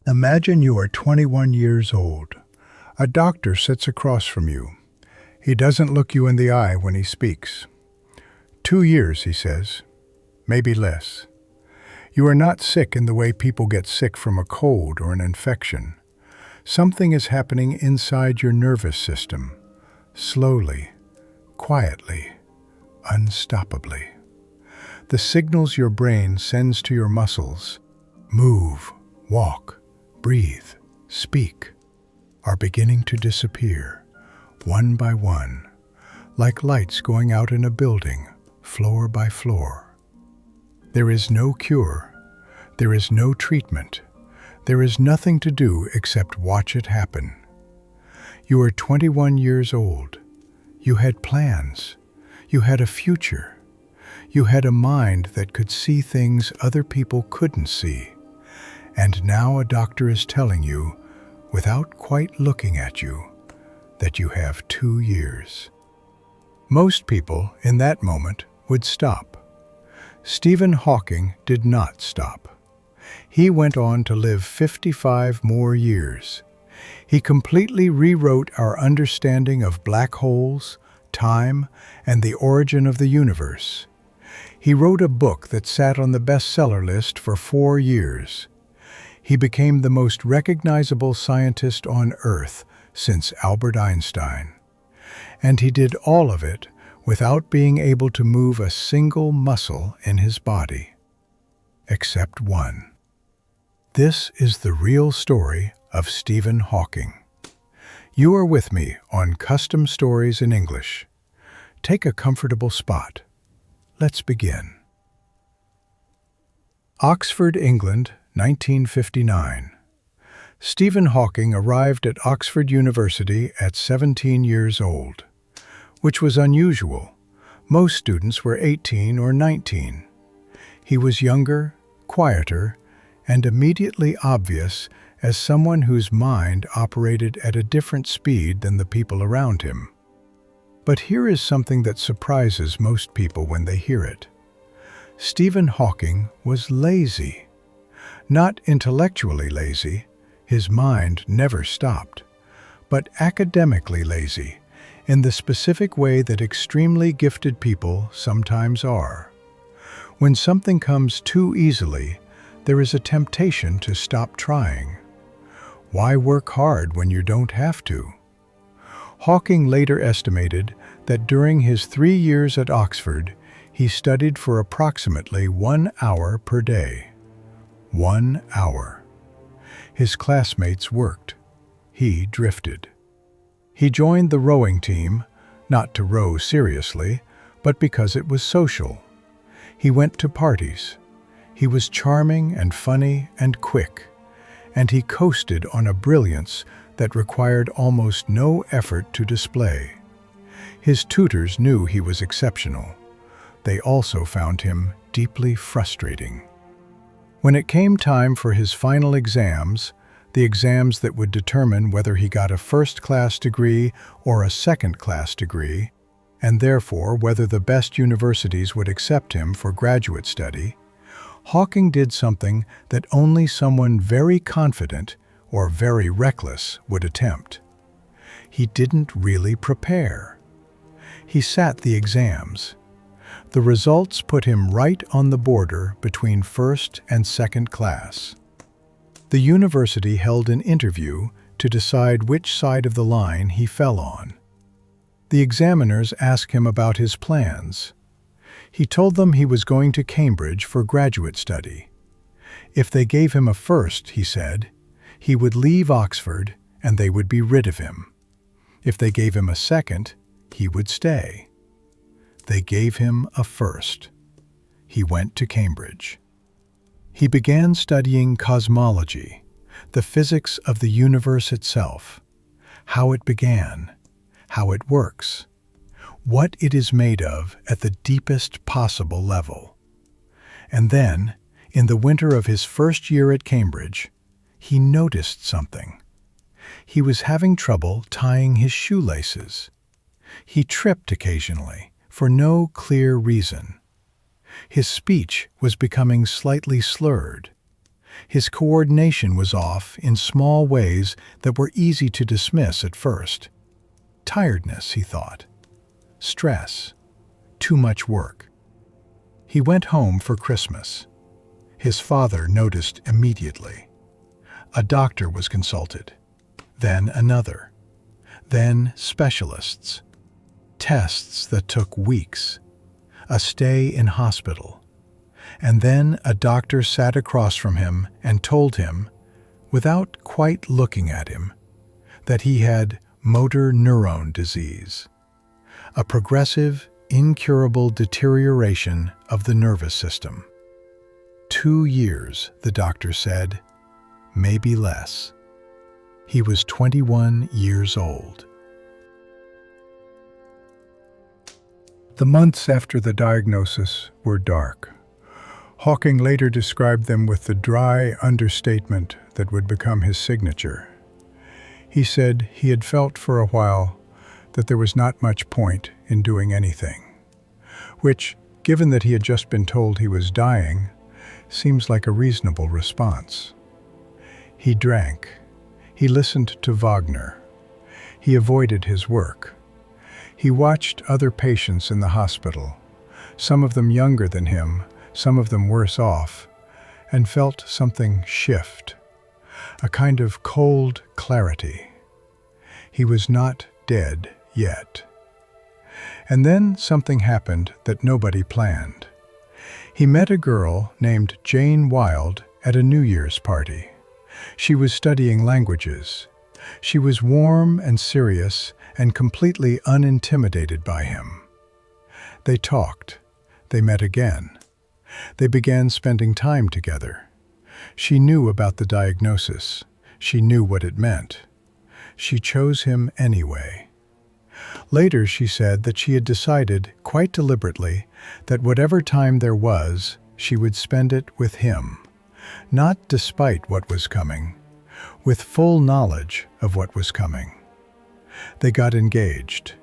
Imagine you are 21 years old. A doctor sits across from you. He doesn't look you in the eye when he speaks. 2 years, he says, maybe less. You are not sick in the way people get sick from a cold or an infection. Something is happening inside your nervous system, slowly, quietly, unstoppably. The signals your brain sends to your muscles, move, walk, breathe, speak, are beginning to disappear, one by one, like lights going out in a building, floor by floor. There is no cure. There is no treatment. There is nothing to do except watch it happen. You are 21 years old. You had plans. You had a future. You had a mind that could see things other people couldn't see. And now a doctor is telling you, without quite looking at you, that you have 2 years. Most people, in that moment, would stop. Stephen Hawking did not stop. He went on to live 55 more years. He completely rewrote our understanding of black holes, time, and the origin of the universe. He wrote a book that sat on the bestseller list for 4 years. He became the most recognizable scientist on Earth since Albert Einstein. And he did all of it without being able to move a single muscle in his body. Except one. This is the real story of Stephen Hawking. You are with me on Custom Stories in English. Take a comfortable spot. Let's begin. Oxford, England, 1959. Stephen Hawking arrived at Oxford University at 17 years old, which was unusual. Most students were 18 or 19. He was younger, quieter, and immediately obvious as someone whose mind operated at a different speed than the people around him. But here is something that surprises most people when they hear it. Stephen Hawking was lazy. Not intellectually lazy, his mind never stopped, but academically lazy, in the specific way that extremely gifted people sometimes are. When something comes too easily, there is a temptation to stop trying. Why work hard when you don't have to? Hawking later estimated that during his 3 years at Oxford, he studied for approximately 1 hour per day. 1 hour. His classmates worked. He drifted. He joined the rowing team, not to row seriously, but because it was social. He went to parties. He was charming and funny and quick, and he coasted on a brilliance that required almost no effort to display. His tutors knew he was exceptional. They also found him deeply frustrating. When it came time for his final exams, the exams that would determine whether he got a first-class degree or a second-class degree, and therefore whether the best universities would accept him for graduate study, Hawking did something that only someone very confident or very reckless would attempt. He didn't really prepare. He sat the exams. The results put him right on the border between first and second class. The university held an interview to decide which side of the line he fell on. The examiners asked him about his plans. He told them he was going to Cambridge for graduate study. If they gave him a first, he said, he would leave Oxford and they would be rid of him. If they gave him a second, he would stay. They gave him a first. He went to Cambridge. He began studying cosmology, the physics of the universe itself, how it began, how it works, what it is made of at the deepest possible level. And then, in the winter of his first year at Cambridge, he noticed something. He was having trouble tying his shoelaces. He tripped occasionally, for no clear reason. His speech was becoming slightly slurred. His coordination was off in small ways that were easy to dismiss at first. Tiredness, he thought. Stress. Too much work. He went home for Christmas. His father noticed immediately. A doctor was consulted, then another, then specialists. Tests that took weeks, a stay in hospital, and then a doctor sat across from him and told him, without quite looking at him, that he had motor neuron disease, a progressive, incurable deterioration of the nervous system. 2 years, the doctor said, maybe less. He was 21 years old. The months after the diagnosis were dark. Hawking later described them with the dry understatement that would become his signature. He said he had felt for a while that there was not much point in doing anything, which, given that he had just been told he was dying, seems like a reasonable response. He drank. He listened to Wagner. He avoided his work. He watched other patients in the hospital, some of them younger than him, some of them worse off, and felt something shift, a kind of cold clarity. He was not dead yet. And then something happened that nobody planned. He met a girl named Jane Wilde at a New Year's party. She was studying languages. She was warm and serious and completely unintimidated by him. They talked. They met again. They began spending time together. She knew about the diagnosis. She knew what it meant. She chose him anyway. Later she said that she had decided, quite deliberately, that whatever time there was, she would spend it with him, not despite what was coming, with full knowledge of what was coming. They got engaged.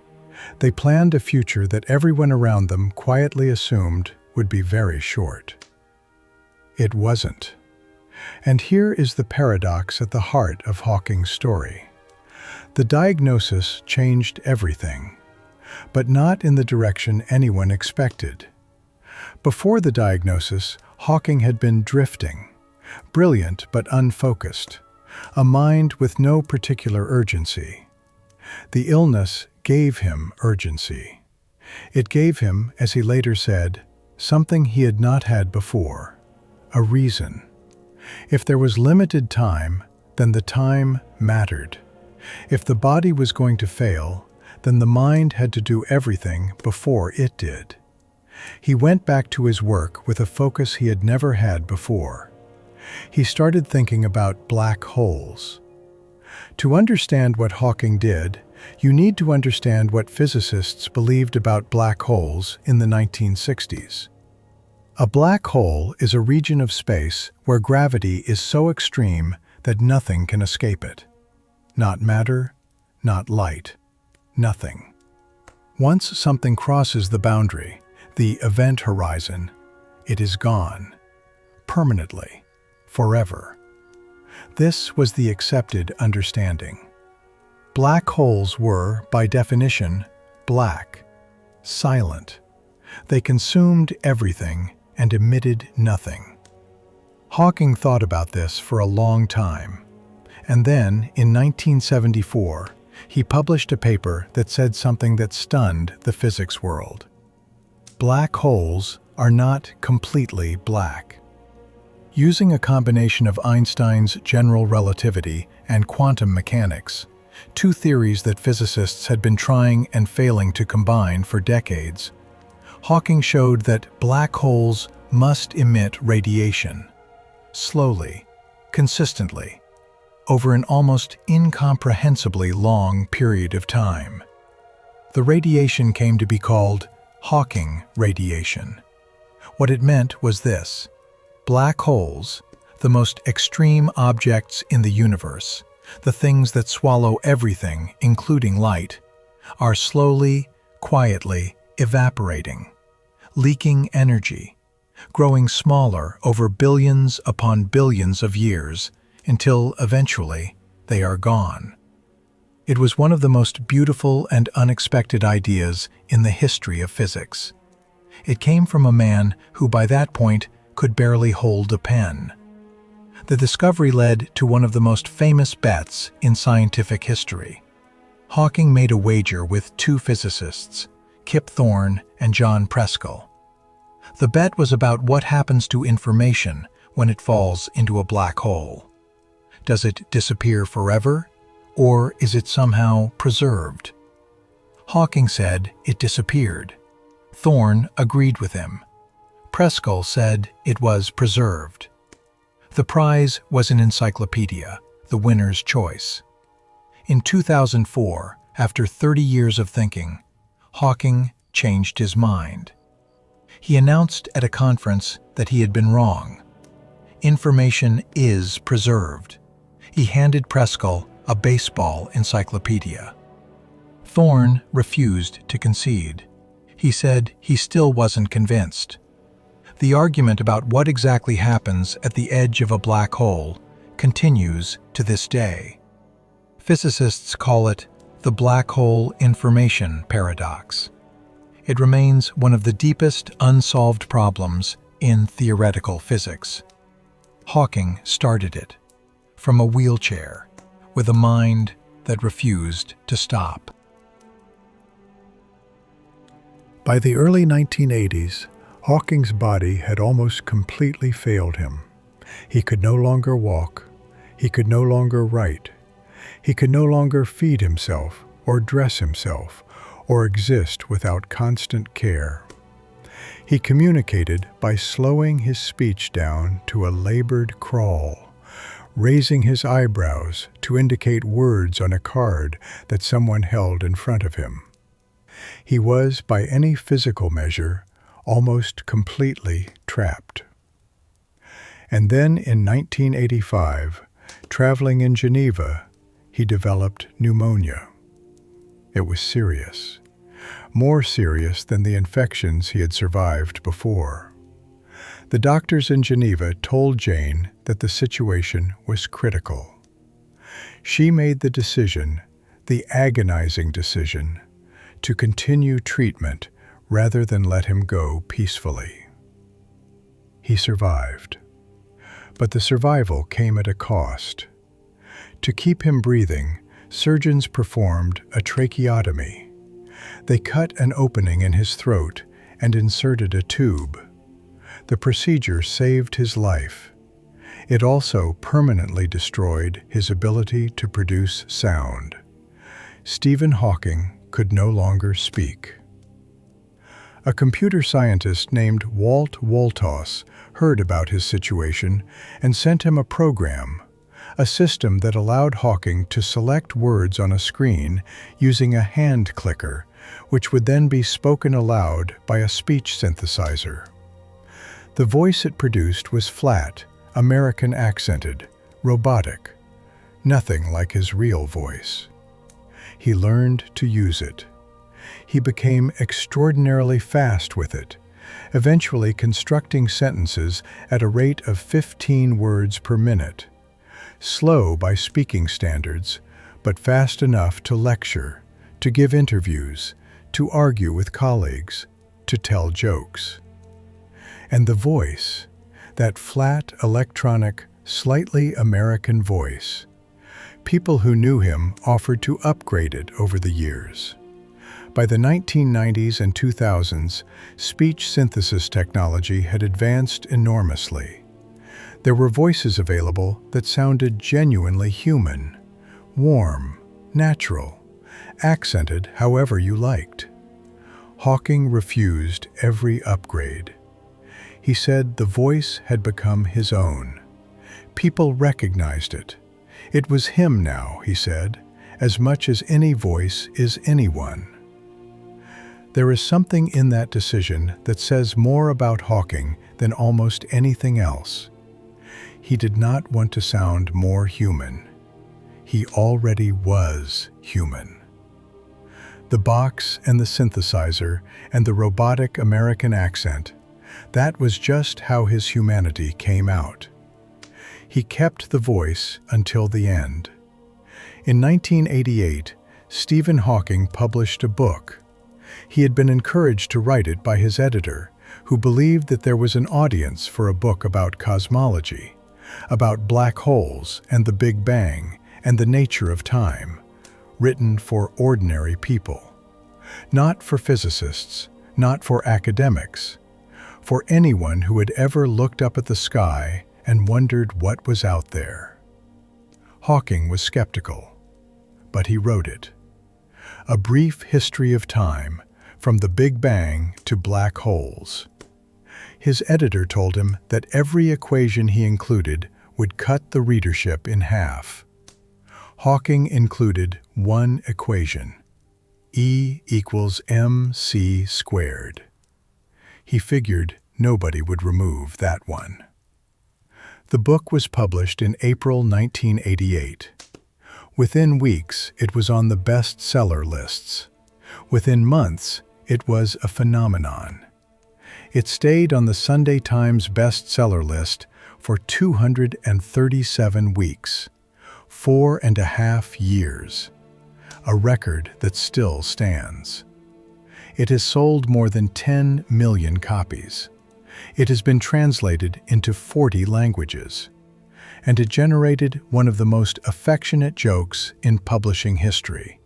They planned a future that everyone around them quietly assumed would be very short. It wasn't. And here is the paradox at the heart of Hawking's story. The diagnosis changed everything, but not in the direction anyone expected. Before the diagnosis, Hawking had been drifting, brilliant but unfocused, a mind with no particular urgency. The illness gave him urgency. It gave him, as he later said, something he had not had before, a reason. If there was limited time, then the time mattered. If the body was going to fail, then the mind had to do everything before it did. He went back to his work with a focus he had never had before. He started thinking about black holes. To understand what Hawking did, you need to understand what physicists believed about black holes in the 1960s. A black hole is a region of space where gravity is so extreme that nothing can escape it. Not matter, not light, nothing. Once something crosses the boundary, the event horizon, it is gone, permanently, forever. This was the accepted understanding. Black holes were, by definition, black, silent. They consumed everything and emitted nothing. Hawking thought about this for a long time, and then, in 1974, he published a paper that said something that stunned the physics world. Black holes are not completely black. Using a combination of Einstein's general relativity and quantum mechanics, two theories that physicists had been trying and failing to combine for decades, Hawking showed that black holes must emit radiation, slowly, consistently, over an almost incomprehensibly long period of time. The radiation came to be called Hawking radiation. What it meant was this: black holes, the most extreme objects in the universe, the things that swallow everything, including light, are slowly, quietly evaporating, leaking energy, growing smaller over billions upon billions of years until eventually they are gone. It was one of the most beautiful and unexpected ideas in the history of physics. It came from a man who by that point could barely hold a pen. The discovery led to one of the most famous bets in scientific history. Hawking made a wager with two physicists, Kip Thorne and John Preskill. The bet was about what happens to information when it falls into a black hole. Does it disappear forever, or is it somehow preserved? Hawking said it disappeared. Thorne agreed with him. Preskill said it was preserved. The prize was an encyclopedia, the winner's choice. In 2004, after 30 years of thinking, Hawking changed his mind. He announced at a conference that he had been wrong. Information is preserved. He handed Preskill a baseball encyclopedia. Thorne refused to concede. He said he still wasn't convinced. The argument about what exactly happens at the edge of a black hole continues to this day. Physicists call it the black hole information paradox. It remains one of the deepest unsolved problems in theoretical physics. Hawking started it from a wheelchair with a mind that refused to stop. By the early 1980s, Hawking's body had almost completely failed him. He could no longer walk. He could no longer write. He could no longer feed himself or dress himself or exist without constant care. He communicated by slowing his speech down to a labored crawl, raising his eyebrows to indicate words on a card that someone held in front of him. He was, by any physical measure, almost completely trapped. And then in 1985, traveling in Geneva, he developed pneumonia. It was serious, more serious than the infections he had survived before. The doctors in Geneva told Jane that the situation was critical. She made the decision, the agonizing decision, to continue treatment rather than let him go peacefully. He survived, but the survival came at a cost. To keep him breathing, surgeons performed a tracheotomy. They cut an opening in his throat and inserted a tube. The procedure saved his life. It also permanently destroyed his ability to produce sound. Stephen Hawking could no longer speak. A computer scientist named Walt Woltosz heard about his situation and sent him a program, a system that allowed Hawking to select words on a screen using a hand clicker, which would then be spoken aloud by a speech synthesizer. The voice it produced was flat, American accented, robotic, nothing like his real voice. He learned to use it. He became extraordinarily fast with it, eventually constructing sentences at a rate of 15 words per minute. Slow by speaking standards, but fast enough to lecture, to give interviews, to argue with colleagues, to tell jokes. And the voice, that flat, electronic, slightly American voice, people who knew him offered to upgrade it over the years. By the 1990s and 2000s, speech synthesis technology had advanced enormously. There were voices available that sounded genuinely human, warm, natural, accented however you liked. Hawking refused every upgrade. He said the voice had become his own. People recognized it. It was him now, he said, as much as any voice is anyone. There is something in that decision that says more about Hawking than almost anything else. He did not want to sound more human. He already was human. The box and the synthesizer and the robotic American accent, That was just how his humanity came out. He kept the voice until the end. In 1988, Stephen Hawking published a book. He had been encouraged to write it by his editor, who believed that there was an audience for a book about cosmology, about black holes and the Big Bang and the nature of time, written for ordinary people. Not for physicists, not for academics, for anyone who had ever looked up at the sky and wondered what was out there. Hawking was skeptical, but he wrote it. A Brief History of Time, from the Big Bang to Black Holes. His editor told him that every equation he included would cut the readership in half. Hawking included one equation: E equals mc squared. He figured nobody would remove that one. The book was published in April 1988. Within weeks, it was on the bestseller lists. Within months, it was a phenomenon. It stayed on the Sunday Times bestseller list for 237 weeks, 4.5 years, a record that still stands. It has sold more than 10 million copies. It has been translated into 40 languages, and it generated one of the most affectionate jokes in publishing history.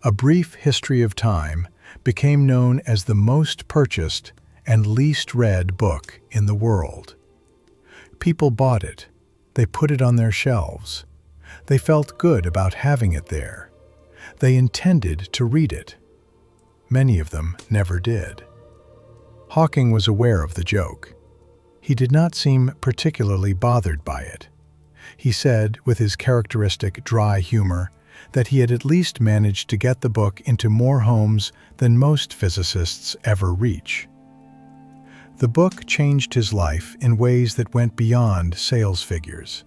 A Brief History of Time became known as the most purchased and least read book in the world. People bought it. They put it on their shelves. They felt good about having it there. They intended to read it. Many of them never did. Hawking was aware of the joke. He did not seem particularly bothered by it. He said, with his characteristic dry humor, that he had at least managed to get the book into more homes than most physicists ever reach. The book changed his life in ways that went beyond sales figures.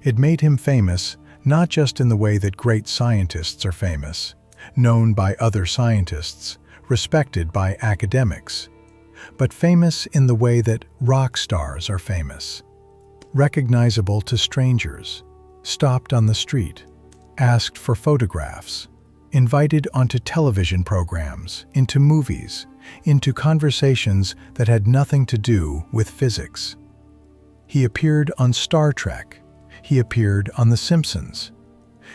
It made him famous not just in the way that great scientists are famous, known by other scientists, respected by academics, but famous in the way that rock stars are famous, recognizable to strangers, stopped on the street, asked for photographs, invited onto television programs, into movies, into conversations that had nothing to do with physics. He appeared on Star Trek. He appeared on The Simpsons.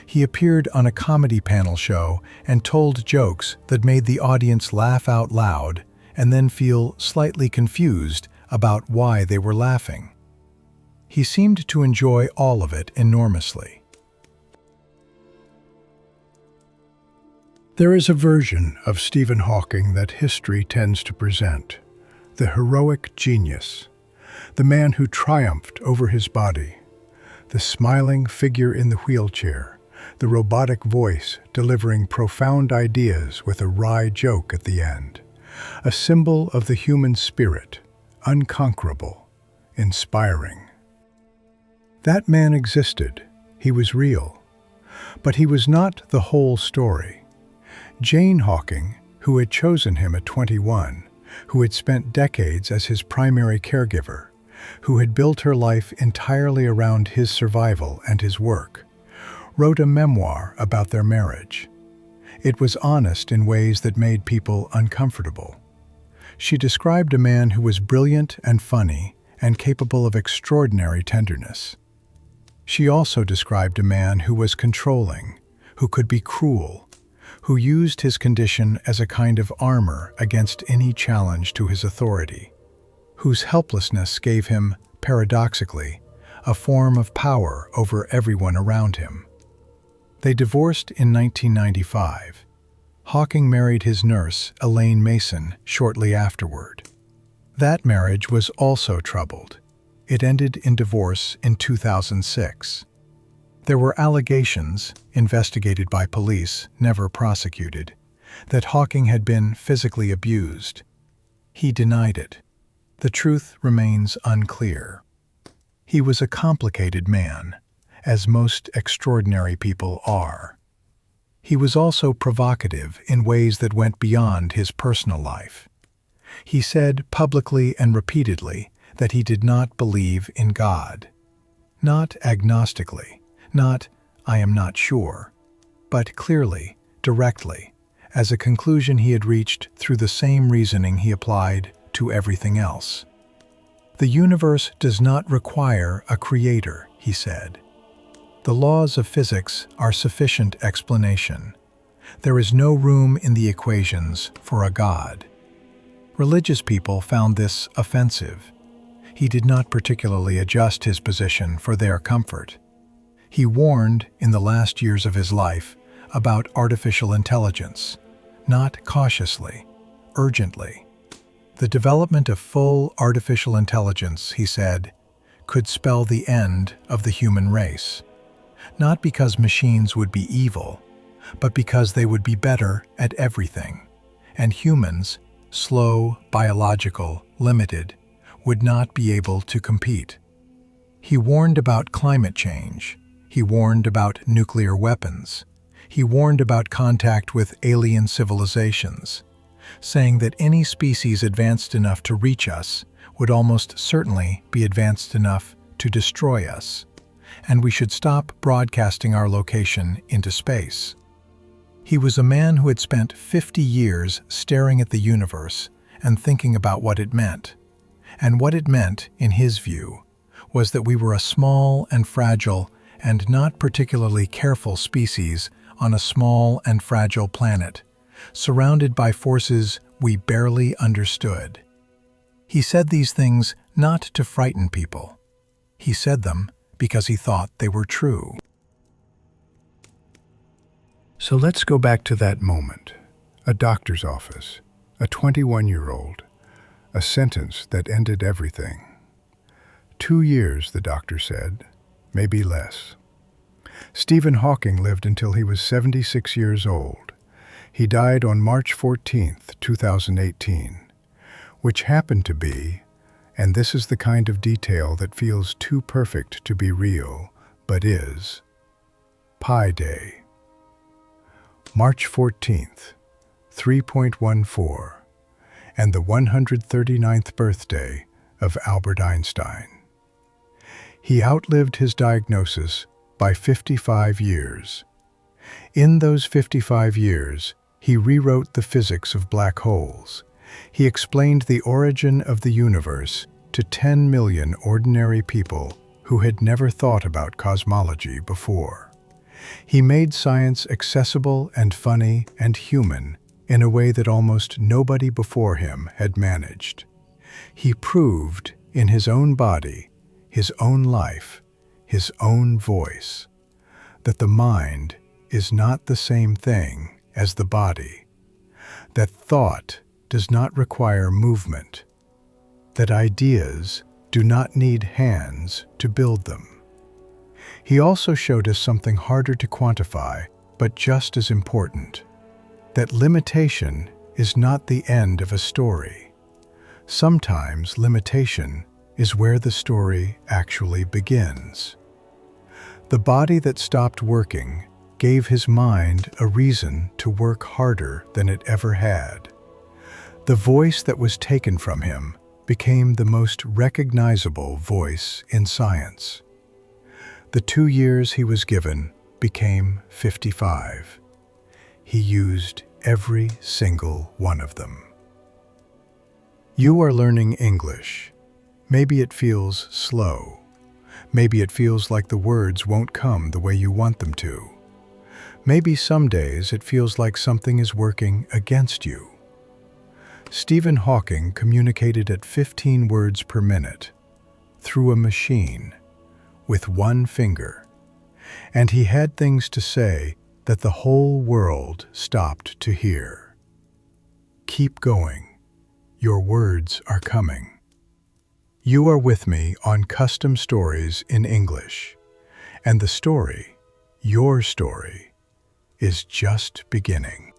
He appeared on a comedy panel show and told jokes that made the audience laugh out loud and then feel slightly confused about why they were laughing. He seemed to enjoy all of it enormously. There is a version of Stephen Hawking that history tends to present: the heroic genius, the man who triumphed over his body, the smiling figure in the wheelchair, the robotic voice delivering profound ideas with a wry joke at the end, a symbol of the human spirit, unconquerable, inspiring. That man existed. He was real. But he was not the whole story. Jane Hawking, who had chosen him at 21, who had spent decades as his primary caregiver, who had built her life entirely around his survival and his work, wrote a memoir about their marriage. It was honest in ways that made people uncomfortable. She described a man who was brilliant and funny and capable of extraordinary tenderness. She also described a man who was controlling, who could be cruel, who used his condition as a kind of armor against any challenge to his authority, whose helplessness gave him, paradoxically, a form of power over everyone around him. They divorced in 1995. Hawking married his nurse, Elaine Mason, shortly afterward. That marriage was also troubled. It ended in divorce in 2006. There were allegations, investigated by police, never prosecuted, that Hawking had been physically abused. He denied it. The truth remains unclear. He was a complicated man, as most extraordinary people are. He was also provocative in ways that went beyond his personal life. He said publicly and repeatedly that he did not believe in God. Not agnostically, not "I am not sure," but clearly, directly, as a conclusion he had reached through the same reasoning he applied to everything else. The universe does not require a creator, he said. The laws of physics are sufficient explanation. There is no room in the equations for a God. Religious people found this offensive. He did not particularly adjust his position for their comfort. He warned, in the last years of his life, about artificial intelligence, not cautiously, urgently. The development of full artificial intelligence, he said, could spell the end of the human race. Not because machines would be evil, but because they would be better at everything, and humans, slow, biological, limited, would not be able to compete. He warned about climate change. He warned about nuclear weapons. He warned about contact with alien civilizations, saying that any species advanced enough to reach us would almost certainly be advanced enough to destroy us, and we should stop broadcasting our location into space. He was a man who had spent 50 years staring at the universe and thinking about what it meant. And what it meant, in his view, was that we were a small and fragile and not particularly careful species on a small and fragile planet, surrounded by forces we barely understood. He said these things not to frighten people. He said them because he thought they were true. So let's go back to that moment. A doctor's office, a 21-year-old, a sentence that ended everything. 2 years, the doctor said, maybe less. Stephen Hawking lived until he was 76 years old. He died on March 14th, 2018, which happened to be, and this is the kind of detail that feels too perfect to be real, but is, Pi Day. March 14th, 3.14, and the 139th birthday of Albert Einstein. He outlived his diagnosis by 55 years. In those 55 years, he rewrote the physics of black holes. He explained the origin of the universe to 10 million ordinary people who had never thought about cosmology before. He made science accessible and funny and human in a way that almost nobody before him had managed. He proved in his own body, his own life, his own voice, that the mind is not the same thing as the body, that thought does not require movement, that ideas do not need hands to build them. He also showed us something harder to quantify, but just as important, that limitation is not the end of a story. Sometimes limitation is where the story actually begins. The body that stopped working gave his mind a reason to work harder than it ever had. The voice that was taken from him became the most recognizable voice in science. The 2 years he was given became 55. He used every single one of them. You are learning English. Maybe it feels slow. Maybe it feels like the words won't come the way you want them to. Maybe some days it feels like something is working against you. Stephen Hawking communicated at 15 words per minute, through a machine, with one finger, and he had things to say that the whole world stopped to hear. Keep going. Your words are coming. You are with me on Custom Stories in English, and the story, your story, is just beginning.